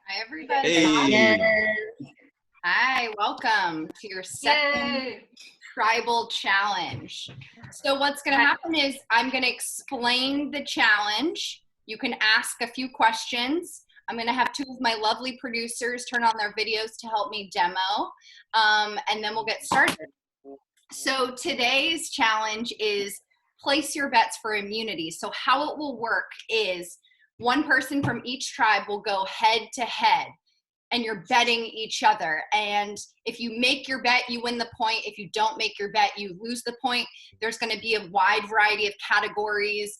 Hi, everybody. Hey. Hi, welcome to your second tribal challenge. So what's going to happen is I'm going to explain the challenge. You can ask a few questions. I'm going to have two of my lovely producers turn on their videos to help me demo, and then we'll get started. So today's challenge is place your bets for immunity. So how it will work is one person from each tribe will go head to head, and you're betting each other. And if you make your bet, you win the point. If you don't make your bet, you lose the point. There's going to be a wide variety of categories.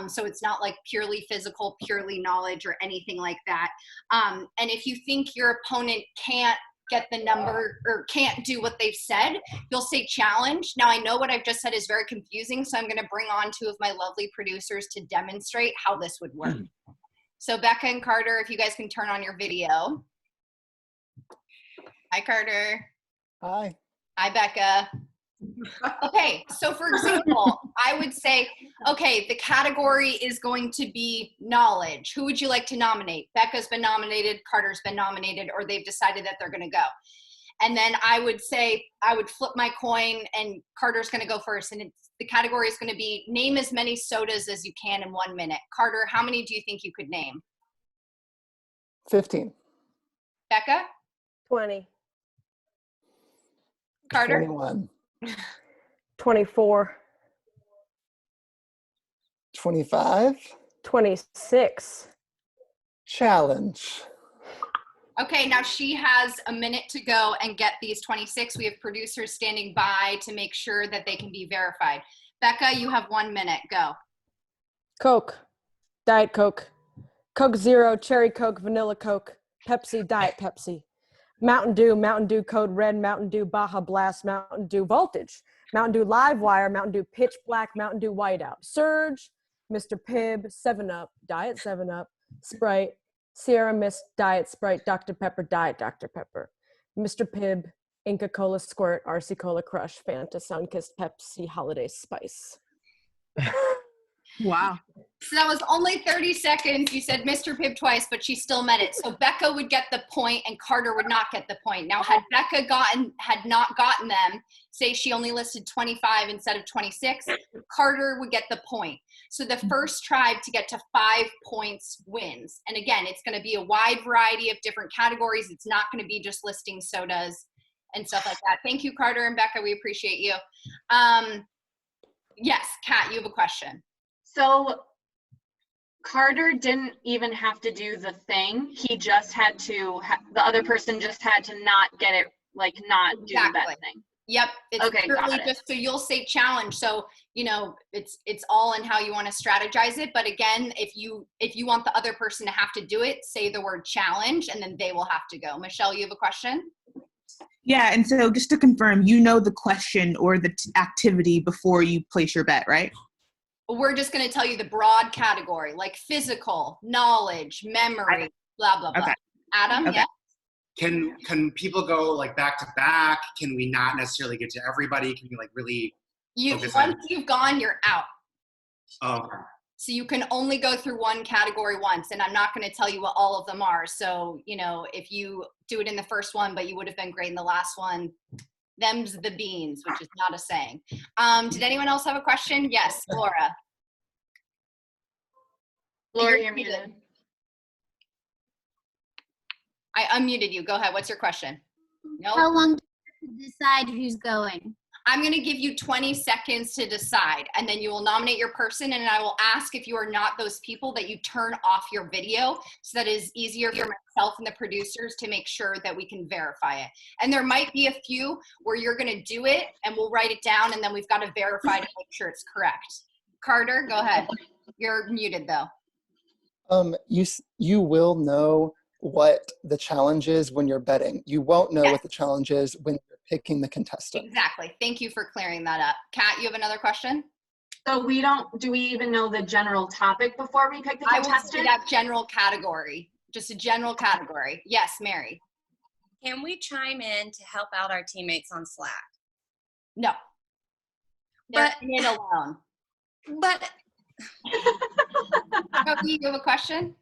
So it's not like purely physical, purely knowledge or anything like that. And if you think your opponent can't get the number or can't do what they've said, you'll say challenge. Now I know what I've just said is very confusing, so I'm going to bring on two of my lovely producers to demonstrate how this would work. So Becca and Carter, if you guys can turn on your video. Hi, Carter. Hi. Hi, Becca. Okay, so for example, I would say, okay, the category is going to be knowledge. Who would you like to nominate? Becca's been nominated, Carter's been nominated, or they've decided that they're going to go. And then I would say, I would flip my coin and Carter's going to go first. And the category is going to be name as many sodas as you can in 1 minute. Carter, how many do you think you could name? 15. Becca? 20. Carter? 21. 24. 25. 26. Challenge. Okay, now she has a minute to go and get these 26. We have producers standing by to make sure that they can be verified. Becca, you have 1 minute. Go. Coke. Diet Coke. Coke Zero, Cherry Coke, Vanilla Coke, Pepsi, Diet Pepsi. Mountain Dew Code Red, Mountain Dew Baja Blast, Mountain Dew Voltage, Mountain Dew Live Wire, Mountain Dew Pitch Black, Mountain Dew Whiteout, Surge, Mr. Pibb, 7-Up, Diet 7-Up, Sprite, Sierra Mist, Diet Sprite, Dr. Pepper, Diet Dr. Pepper, Mr. Pibb, Inca Cola Squirt, RC Cola Crush, Fanta, Sunkissed, Pepsi, Holiday Spice. Wow. So that was only 30 seconds. You said Mr. Pibb twice, but she still meant it. So Becca would get the point and Carter would not get the point. Now, had Becca had not gotten them, say she only listed 25 instead of 26, Carter would get the point. So the first tribe to get to 5 points wins. And again, it's going to be a wide variety of different categories. It's not going to be just listing sodas and stuff like that. Thank you, Carter and Becca. We appreciate you. Yes, Kat, you have a question. So Carter didn't even have to do the thing. He just had to, the other person just had to not get it, like not do the bet thing. Yep. It's okay, purely just so you'll say challenge. So, you know, it's all in how you want to strategize it. But again, if you want the other person to have to do it, say the word challenge and then they will have to go. Michelle, you have a question? Yeah, and so just to confirm, you know the question or the activity before you place your bet, right? We're just going to tell you the broad category, like physical, knowledge, memory, blah, blah, blah. Okay. Adam, Okay. yeah? Can people go like back to back? Can we not necessarily get to everybody? Can we like really focus on? Once you've gone, you're out. Oh, okay. So you can only go through one category once, and I'm not going to tell you what all of them are. So, you know, if you do it in the first one, but you would have been great in the last one, them's the beans, which is not a saying. Did anyone else have a question? Yes, Laura. Laura, you're muted. I unmuted you. Go ahead. What's your question? No. How long do you decide who's going? I'm going to give you 20 seconds to decide, and then you will nominate your person, and I will ask if you are not those people that you turn off your video so that it is easier for myself and the producers to make sure that we can verify it. And there might be a few where you're going to do it, and we'll write it down, and then we've got to verify to make sure it's correct. Carter, go ahead. You're muted, though. You will know what the challenge is when you're betting. You won't know what the challenge is when you're picking the contestant. Exactly. Thank you for clearing that up. Kat, you have another question? So do we even know the general topic before we pick the contestant? I will say that general category, just a general category. Yes, Mary. Can we chime in to help out our teammates on Slack? No. They're But in alone. But Kobe, you have a question?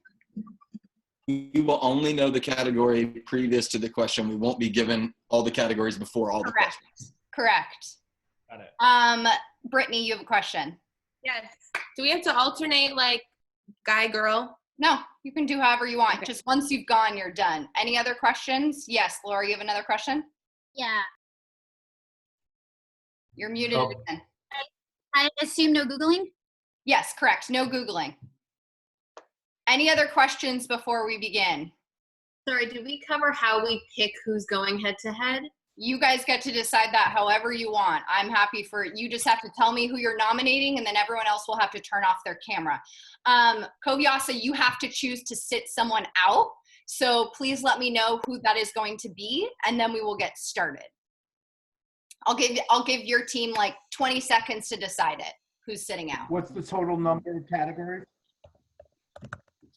we will only know the category previous to the question. We won't be given all the categories before all the questions. Correct. Got it. Brittany, you have a question. Yes. Do we have to alternate like guy, girl? No, you can do however you want. Okay. Just once you've gone, you're done. Any other questions? Yes, Laura, you have another question? Yeah. You're muted again. I assume no Googling? Yes, correct. No Googling. Any other questions before we begin? Sorry, did we cover how we pick who's going head to head? You guys get to decide that however you want. I'm happy for it. You just have to tell me who you're nominating, and then everyone else will have to turn off their camera. Covyasa, you have to choose to sit someone out. So please let me know who that is going to be, and then we will get started. I'll give your team like 20 seconds to decide it, who's sitting out. What's the total number of categories?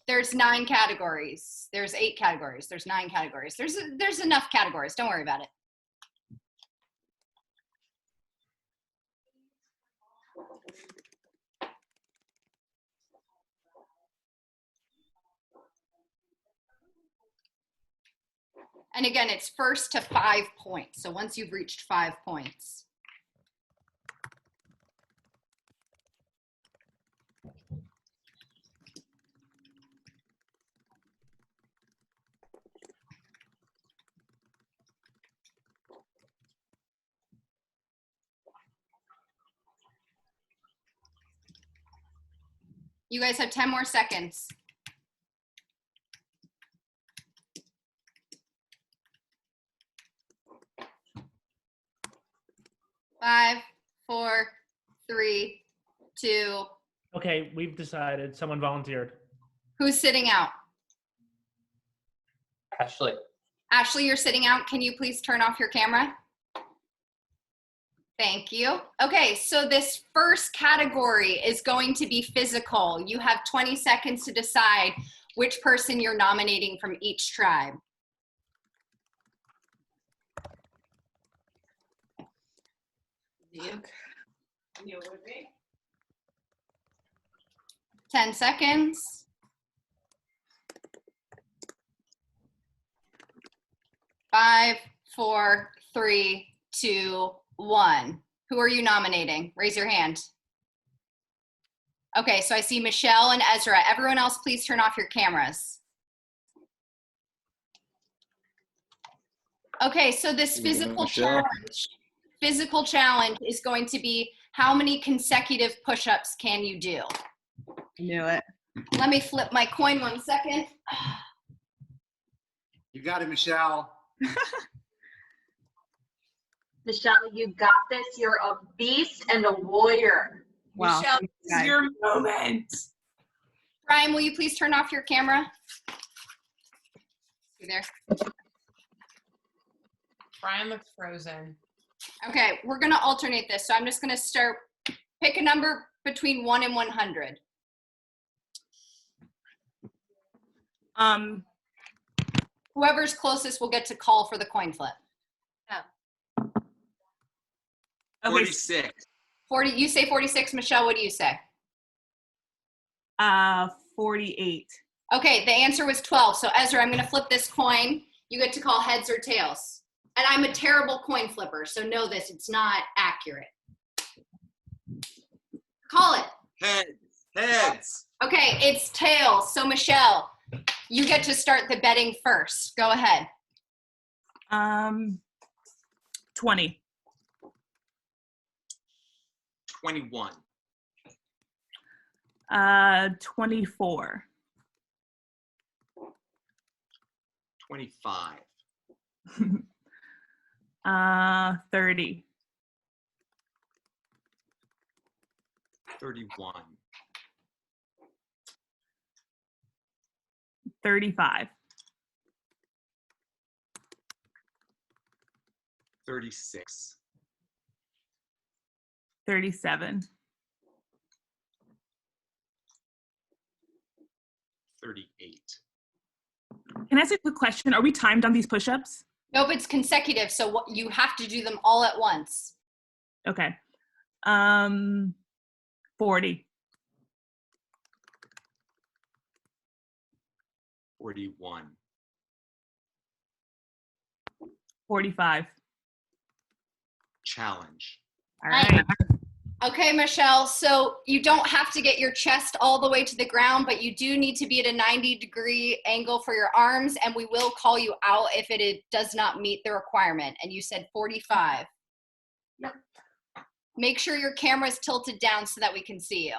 There's 9 categories. There's 8 categories. There's 9 categories. There's enough categories. Don't worry about it. And again, it's first to 5 points. So once you've reached 5 points. You guys have 10 more seconds. 5, 4, 3, 2. Okay, we've decided. Someone volunteered. Who's sitting out? Ashley. Ashley, you're sitting out. Can you please turn off your camera? Thank you. Okay, so this first category is going to be physical. You have 20 seconds to decide which person you're nominating from each tribe. Luke. 10 seconds. 5, 4, 3, 2, 1. Who are you nominating? Raise your hand. Okay, so I see Michelle and Ezra. Everyone else, please turn off your cameras. Okay, so this physical challenge is going to be how many consecutive push-ups can you do? Knew it. Let me flip my coin 1 second. You got it, Michelle. Michelle, you got this. You're a beast and a warrior. Wow. Michelle, this is your moment. Brian, will you please turn off your camera? You there? Brian looks frozen. Okay, we're gonna alternate this. So I'm just gonna start, pick a number between 1 and 100. Whoever's closest will get to call for the coin flip. Okay. 46. 40, you say 46, Michelle, what do you say? 48. Okay, the answer was 12. So Ezra, I'm gonna flip this coin. You get to call heads or tails. And I'm a terrible coin flipper, so know this, it's not accurate. Call it. Heads. Okay, it's tails. So Michelle, you get to start the betting first. Go ahead. 20. 21. 24. 25. 30. 31. 35. 36. 37. 38. Can I ask a quick question? Are we timed on these push-ups? Nope, it's consecutive, so you have to do them all at once. Okay. 40. 41. 45. Challenge. All right. Okay, Michelle, so you don't have to get your chest all the way to the ground, but you do need to be at a 90-degree angle for your arms, and we will call you out if it does not meet the requirement. And you said 45. Yep. Make sure your camera's tilted down so that we can see you.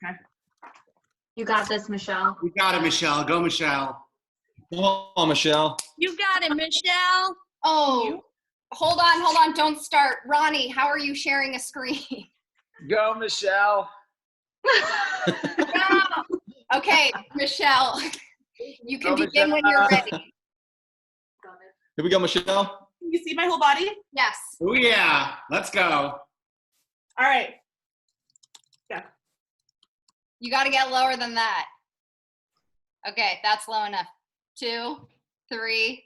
Okay. You got this, Michelle. You got it, Michelle. Go, Michelle. Come on, Michelle. You got it, Michelle. Oh, hold on. Don't start. Ronnie, how are you sharing a screen? Go, Michelle. Okay, Michelle, you can Go, begin when you're ready. Here we go, Michelle. Can you see my whole body? Yes. Oh, yeah. Let's go. All right. Yeah. You got to get lower than that. Okay, that's low enough. 2, 3,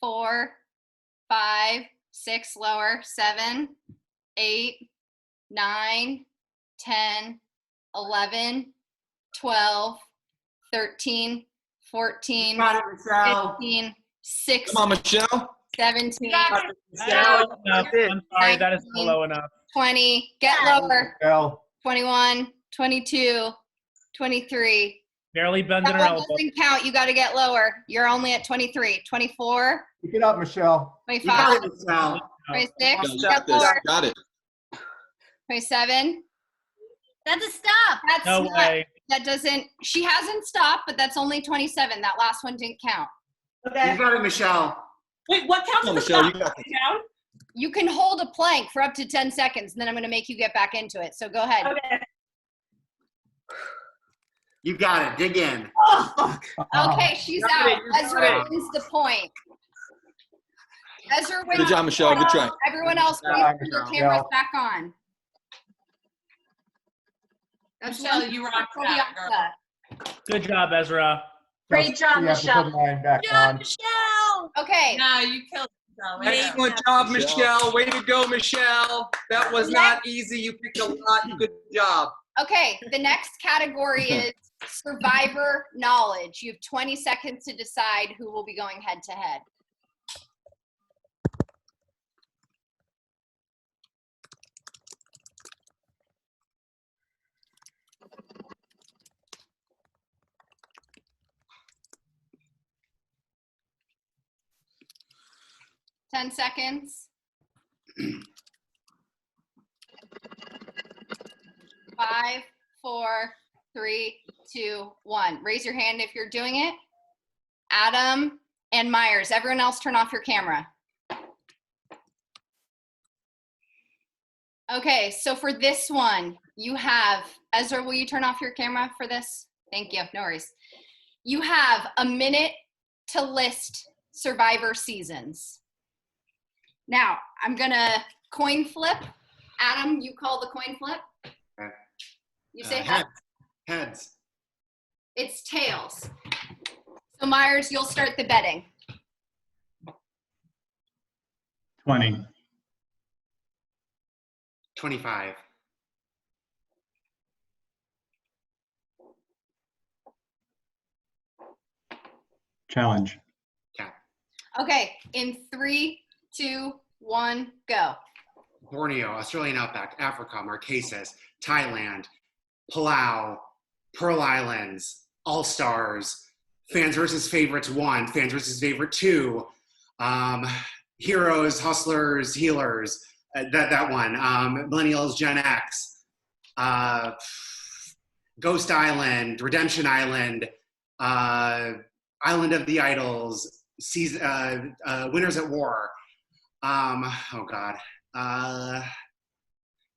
4, 5, 6, lower, 7, 8, 9, 10, 11, 12, 13, 14, You got it, Michelle. 15, 16, Come on, Michelle. 17, Enough. I'm sorry, that is not low enough. 20, get lower, Michelle. 21, 22, 23. Barely bending her That elbow. doesn't count. You got to get lower. You're only at 23, 24, Pick it up, Michelle. 25, You got it, Michelle. 26, You get got this. lower, Got it. 27. That's a stop. That's No not, way. that doesn't, she hasn't stopped, but that's only 27. That last one didn't count. Okay. You got it, Michelle. Wait, what counts Come on, as a Michelle. stop? You got this. Down? You can hold a plank for up to 10 seconds, and then I'm going to make you get back into it. So go ahead. Okay. You got it. Dig in. Oh, fuck. Okay, she's got out. it, you got Ezra it. wins the point. Ezra wins Good job, the Michelle. point. Good try. Everyone else, please job, put your Michelle. cameras back on. That's Michelle, one you for rocked that, Kovyasa. Good job, Ezra. Great job, Michelle. Good job, Michelle. Okay. No, you killed Michelle. Way to go. Excellent job, Michelle. Michelle. Way to go, Michelle. That was not easy. You picked a lot. Good job. Okay, the next category is survivor knowledge. You have 20 seconds to decide who will be going head to head. Ten seconds. 5, 4, 3, 2, 1. Raise your hand if you're doing it. Adam and Myers. Everyone else turn off your camera. Okay, so for this one, you have, Ezra, will you turn off your camera for this? Thank you, no worries. You have a minute to list Survivor seasons. Now, I'm gonna coin flip. Adam, you call the coin flip. Okay. You say Heads. Heads. It's tails. So Myers, you'll start the betting. 20. 25. Challenge. Okay. Okay, in 3, 2, 1, go. Borneo, Australian Outback, Africa, Marquesas, Thailand, Palau, Pearl Islands, All Stars, Fans versus Favorites 1, Fans versus Favorite 2, Heroes, Hustlers, Healers, that one, Millennials, Gen X, Ghost Island, Redemption Island, Island of the Idols, Winners at War, oh God,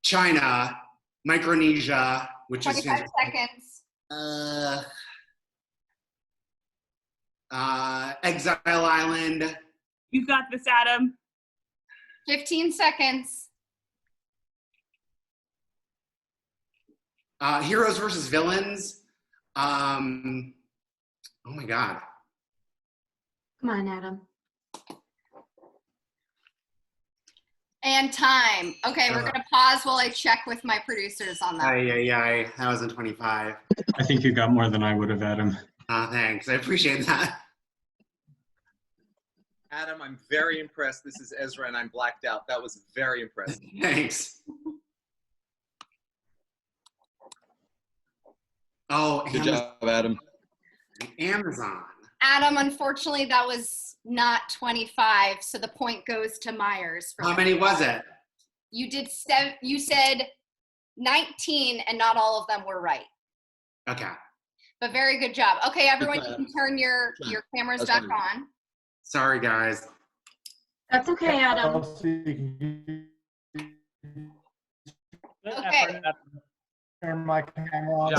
China, Micronesia, which 25 is seconds. Exile Island. You got this, Adam. 15 seconds. Heroes versus Villains. Oh my God. Come on, Adam. And time. Okay, we're gonna pause while I check with my producers on that. That was in 25. I think you got more than I would have, Adam. Thanks. I appreciate that. Adam, I'm very impressed. This is Ezra, and I'm blacked out. That was very impressive. Thanks. Oh, Good job, Adam. Amazon. Adam, unfortunately, that was not 25, so the point goes to Myers. How many was it? You did you said 19, and not all of them were right. Okay. But very good job. Okay, everyone, you can turn your cameras back on. Sorry, guys. That's okay, Adam. Okay. Turn my camera on.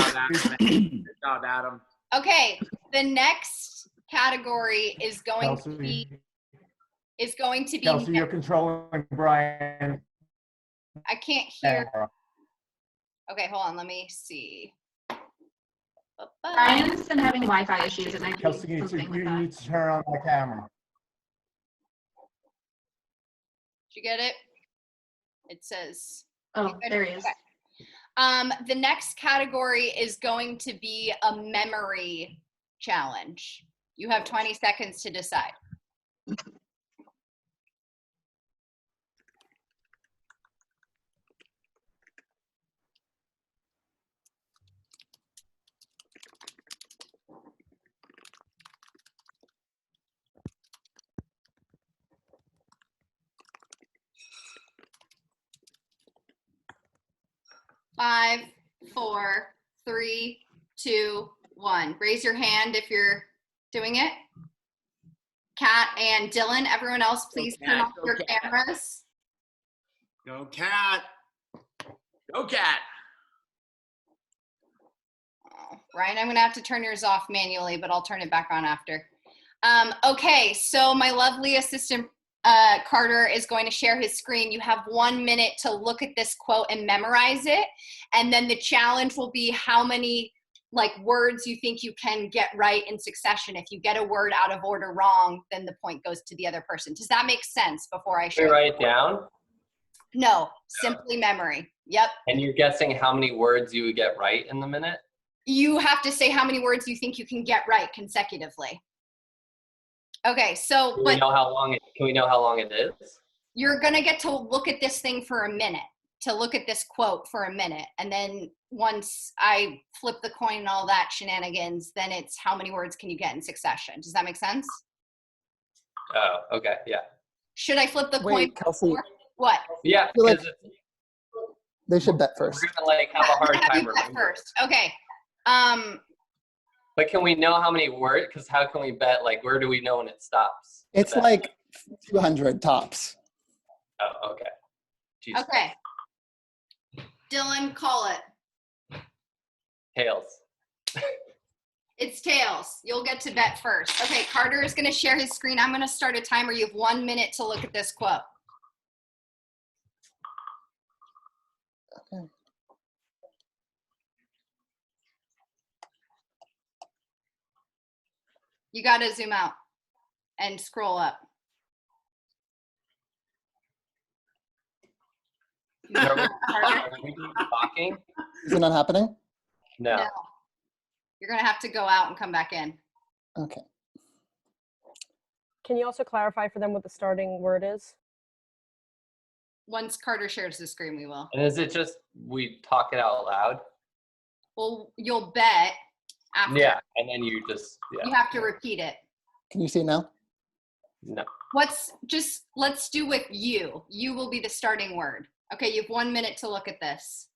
Good job, Adam. Okay, the next category is going to be Kelsey, you're controlling Brian. I can't hear. Okay, hold on. Let me see. Brian's been having Wi-Fi issues, and I Kelsey, you need to turn on my camera. Did you get it? It says. Oh, there he is. Okay. The next category is going to be a memory challenge. You have 20 seconds to decide. Five, 4, 3, 2, 1. Raise your hand if you're doing it. Kat and Dylan, everyone else, please turn off your cameras. Go Cat. Go Cat. Oh, Ryan, I'm going to have to turn yours off manually, but I'll turn it back on after. Okay, so my lovely assistant Carter is going to share his screen. You have 1 minute to look at this quote and memorize it. And then the challenge will be how many words you think you can get right in succession. If you get a word out of order wrong, then the point goes to the other person. Does that make sense before I share? Can we write it down? No, simply memory. Yep. And you're guessing how many words you would get right in the minute? You have to say how many words you think you can get right consecutively. Okay, so Can we know how long it is? You're gonna get to look at this thing for a minute, to look at this quote for a minute, and then once I flip the coin and all that shenanigans, then it's how many words can you get in succession. Does that make sense? Oh, okay, yeah. Should I flip the coin? Wait, Kelsey. What? Yeah, Like they should bet first. We're gonna have a hard time remembering. First, okay. But can we know how many words? Because how can we bet? Where do we know when it stops? It's like 200 tops. Oh, okay. Jeez. Okay. Dylan, call it. Tails. It's tails. You'll get to bet first. Okay, Carter is going to share his screen. I'm going to start a timer. You have 1 minute to look at this quote. Okay. You got to zoom out and scroll up. Are we talking? Is it not happening? No. You're going to have to go out and come back in. Okay. Can you also clarify for them what the starting word is? Once Carter shares the screen, we will. And is it just we talk it out loud? Well, you'll bet after. Yeah, and then you just, yeah. You have to repeat it. Can you see it now? No. Let's do with you. You will be the starting word. Okay, you have 1 minute to look at this.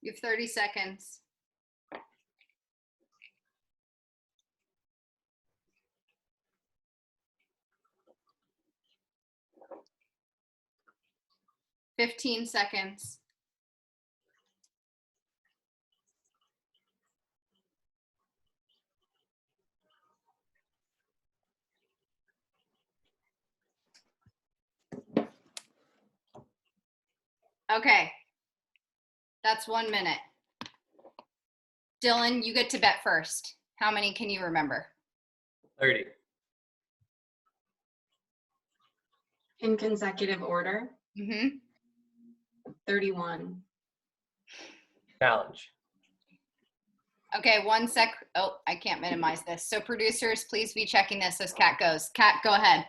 You have 30 seconds. $15 seconds. Okay. That's 1 minute. Dylan, you get to bet first. How many can you remember? 30. In consecutive order, Mm-hmm. 31. Challenge. Okay, 1 sec. Oh, I can't minimize this. So producers, please be checking this as Kat goes. Kat, go ahead.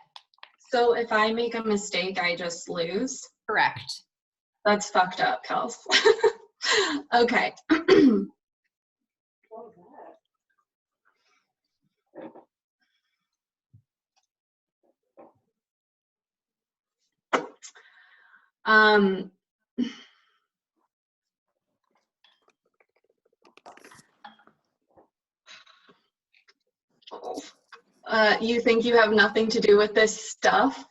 So if I make a mistake, I just lose? Correct. That's fucked up, Kels. Okay. You think you have nothing to do with this stuff?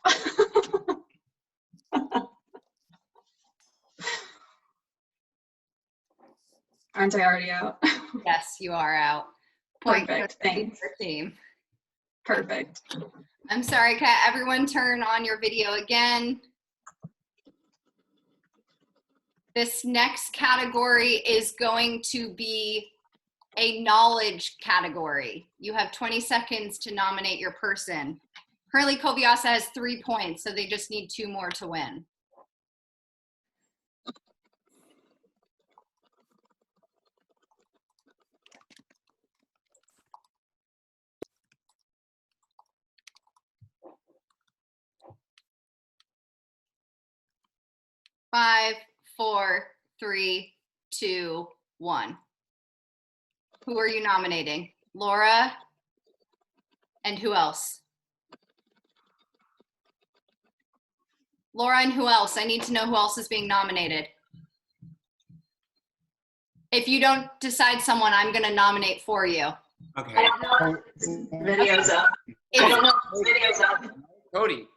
Aren't I already out? Yes, you are out. Point Perfect, thanks. for team. Perfect. I'm sorry, Kat. Everyone turn on your video again. This next category is going to be a knowledge category. You have 20 seconds to nominate your person. Currently, Covyasa has 3 points, so they just need 2 more to win. Five, 4, 3, 2, 1. Who are you nominating? Laura? And who else? Laura and who else? I need to know who else is being nominated. If you don't decide someone, I'm going to nominate for you. Okay. Video's up. I don't know if video's up. Cody.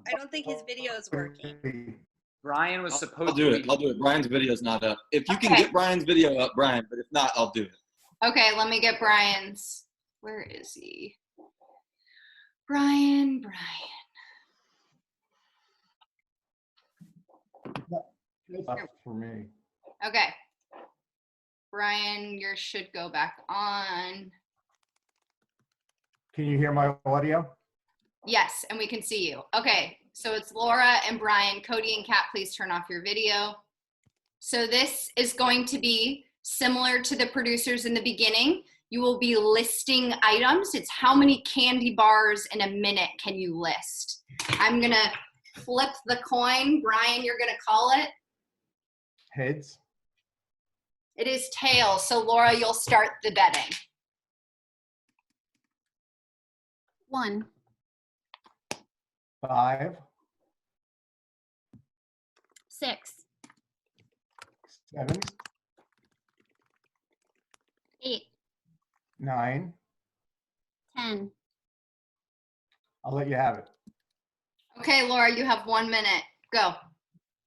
I don't think his video is working. Brian was supposed I'll do to it. I'll do it. Brian's video's not up. If you can Okay. get Brian's video up, Brian, but if not, I'll do it. Okay, let me get Brian's. Where is he? Brian. For me. Okay. Brian, yours should go back on. Can you hear my audio? Yes, and we can see you. Okay, so it's Laura and Brian. Cody and Kat, please turn off your video. So this is going to be similar to the producers in the beginning. You will be listing items. It's how many candy bars in a minute can you list. I'm gonna flip the coin. Brian, you're gonna call it. Heads. It is tails. So Laura, you'll start the betting. 1, 5, 6, 7, 8, 9. 10. I'll let you have it. Okay, Laura, you have 1 minute. Go.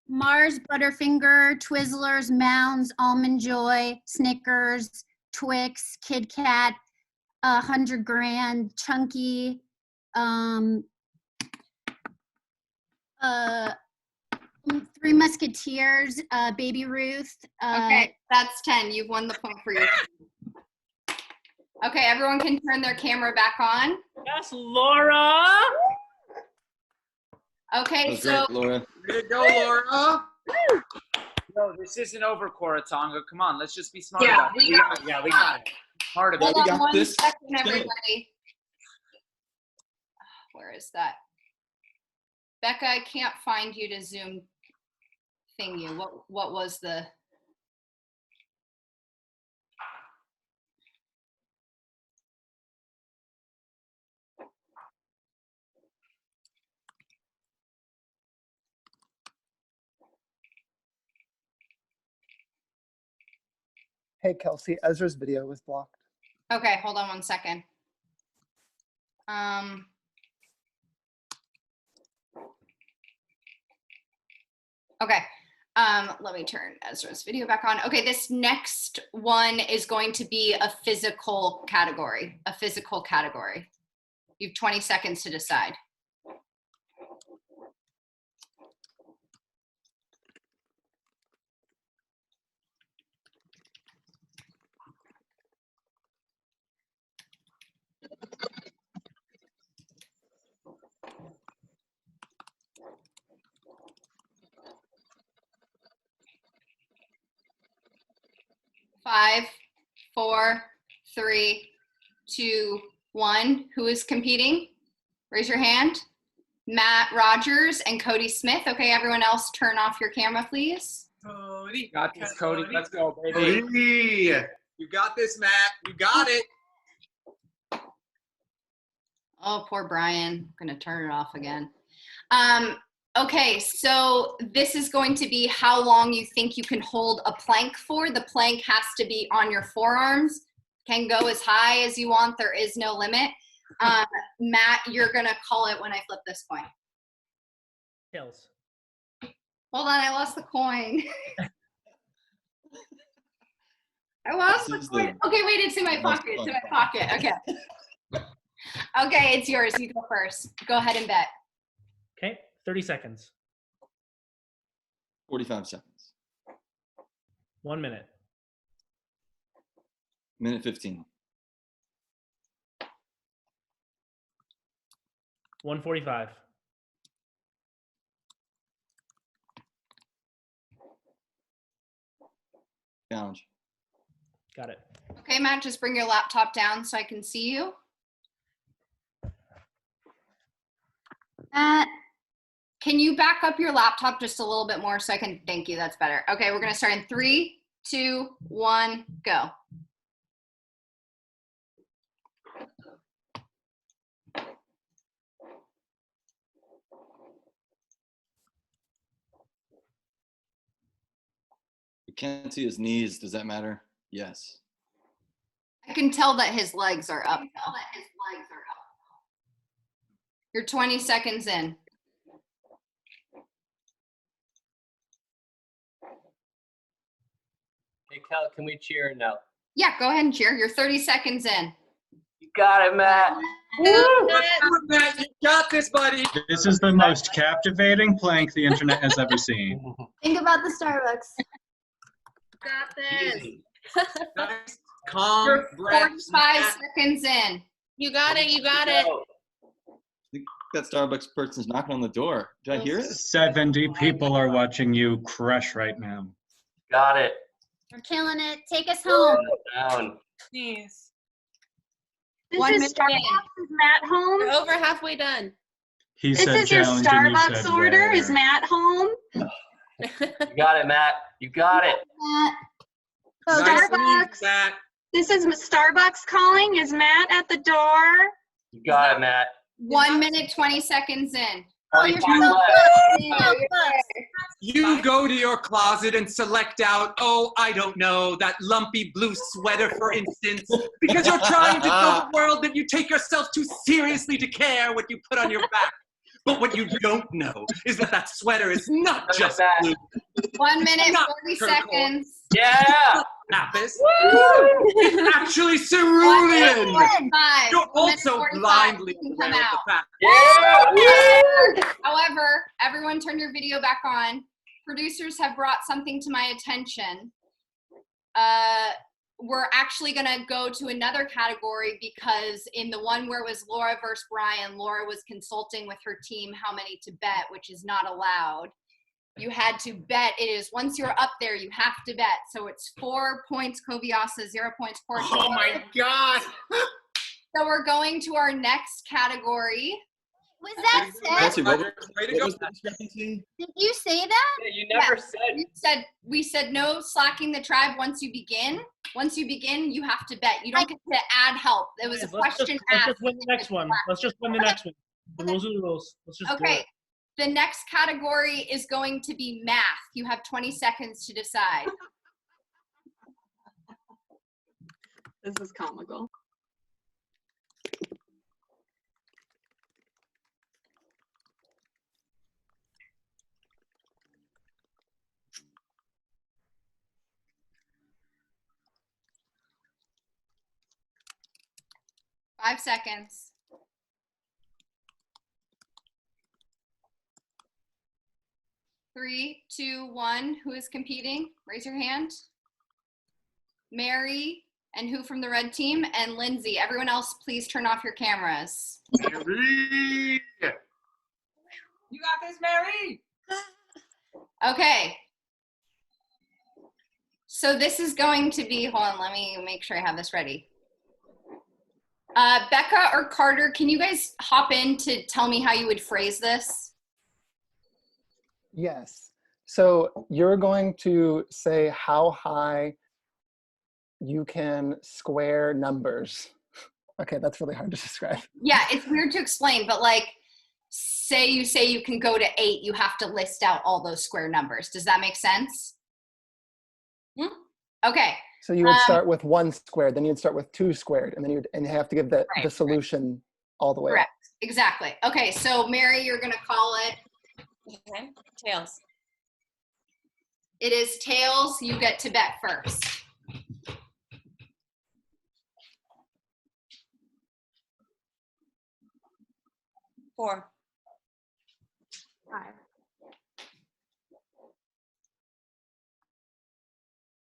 Mars, Butterfinger, Twizzlers, Mounds, Almond Joy, Snickers, Twix, Kit Kat, 100 Grand, Chunky, Three Musketeers, Baby Ruth. Okay, that's 10. You've won the point for your team. Okay, everyone can turn their camera back on. Yes, Laura. Okay, That's so great, Laura. Way to go, Laura. No, this isn't over, Quaratonga. Come on, let's just be smart Yeah, about it. we got it. Yeah, we got it. Part of hold it. on got 1 this. second, Let's go. everybody. Where is that? Becca, I can't find you to Zoom thing you. What was the? Hey, Kelsey, Ezra's video was blocked. Okay, hold on 1 second. Okay, let me turn Ezra's video back on. Okay, this next one is going to be a physical category. You have 20 seconds to decide. 5, 4, 3, 2, 1. Who is competing? Raise your hand. Matt Rogers and Cody Smith. Okay, everyone else turn off your camera, please. Cody. Got this, Cody. Let's go, baby. Cody. You got this, Matt. You got it. Oh, poor Brian. I'm going to turn it off again. Okay, so this is going to be how long you think you can hold a plank for. The plank has to be on your forearms. Can go as high as you want. There is no limit. Matt, you're going to call it when I flip this coin. Tails. Hold on, I lost the coin. I lost the coin. Okay, wait, it's in my pocket. It's in my pocket. Okay. Okay, it's yours. You go first. Go ahead and bet. Okay, 30 seconds. 45 seconds. 1 minute. Minute 15. 1:45. Challenge. Got it. Okay, Matt, just bring your laptop down so I can see you. Matt, can you back up your laptop just a little bit more so I can, thank you, that's better. Okay, we're gonna start in 3, 2, 1, go. You can't see his knees. Does that matter? Yes. I can tell that his legs are up. You're 20 seconds in. Hey, Cal, can we cheer or no? Yeah, go ahead and cheer. You're 30 seconds in. You got it, Matt. Matt, you got this, buddy. This is the most captivating plank the internet has ever seen. Think about the Starbucks. Got this. Nice, calm, You're breath. 45 seconds in. You got it. You got it. I think that Starbucks person's knocking on the door. Did I hear it? 70 people are watching you crush right now. Got it. We're killing it. Take us home. Down. Jeez. This 1 is minute Starbucks. in. Is Matt home? We're over halfway done. He This said is your challenge and you Starbucks said order. where. Is Matt home? You got it, Matt. You got it. Matt. Oh, Nice Starbucks. move, Matt. This is Starbucks calling. Is Matt at the door? You got it, Matt. 1 minute, 20 seconds in. Oh, you're 25 so left. close. So close. You go to your closet and select out, oh, I don't know, that lumpy blue sweater, for instance, because you're trying to tell the world that you take yourself too seriously to care what you put on your back. But what you don't know is that that sweater is not just blue. 1 minute, Not 40 turquoise. seconds. Yeah. Apis. It's actually cerulean. 45. You're 1 minute, also 45. blindly You aware can of come the fact. Yeah. However, everyone turn your video back on. Producers have brought something to my attention. We're actually going to go to another category because in the one where it was Laura versus Brian, Laura was consulting with her team how many to bet, which is not allowed. You had to bet. It is once you're up there, you have to bet. So it's 4 points Covyasa, 0 points Quaratonga. Oh my God. So we're going to our next category. Was that said? Kelsey, what Way to go. was the discrepancy? Did you say that? Yeah, you never said. We said no slacking the tribe once you begin. Once you begin, you have to bet. You don't get to add help. It was a question Let's asked. just win the next one. Let's just win the next one. The rules are the rules. Let's just do Okay. it. The next category is going to be math. You have 20 seconds to decide. This is comical. Five seconds. Three, two, one. Who is competing? Raise your hand. Mary, and who from the red team? And Lindsay. Everyone else, please turn off your cameras. Mary. You got this, Mary. Okay. So this is going to be, hold on, let me make sure I have this ready. Becca or Carter, can you guys hop in to tell me how you would phrase this? Yes. So you're going to say how high you can square numbers. Okay, that's really hard to describe. Yeah, it's weird to explain, but like, say you can go to 8, you have to list out all those square numbers. Does that make sense? Okay. So you would start with 1 squared, then you'd start with 2 squared, and then you have to give the solution all the way Correct. up. Exactly. Okay, so Mary, you're gonna call it. Okay. Tails. It is tails. You get to bet first. Four. 5.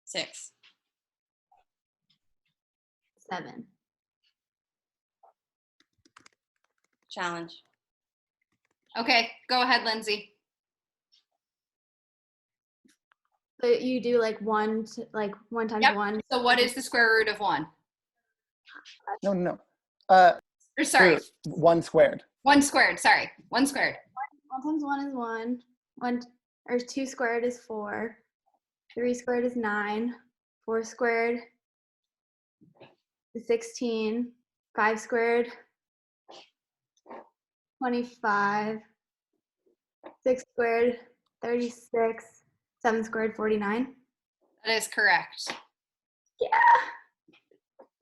6. 7. Challenge. Okay, go ahead, Lindsay. So you do like 1 times 1. So what is the square root of 1? No. Or sorry. 1 squared. 1 squared, sorry. 1 squared. 1 times 1 is 1. 2 squared is 4. 3 squared is 9. 4 squared is 16. 5 squared, 25. 6 squared, 36. 7 squared, 49. That is correct. Yeah.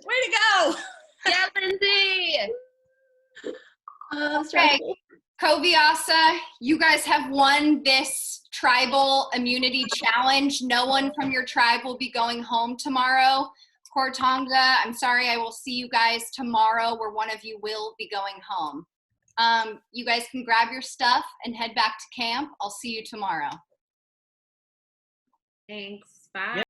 Way to go! Yeah, Lindsay. Okay, Stressful. Covyasa, you guys have won this tribal immunity challenge. No one from your tribe will be going home tomorrow. Quaratonga, I'm sorry, I will see you guys tomorrow where one of you will be going home. You guys can grab your stuff and head back to camp. I'll see you tomorrow. Thanks. Bye.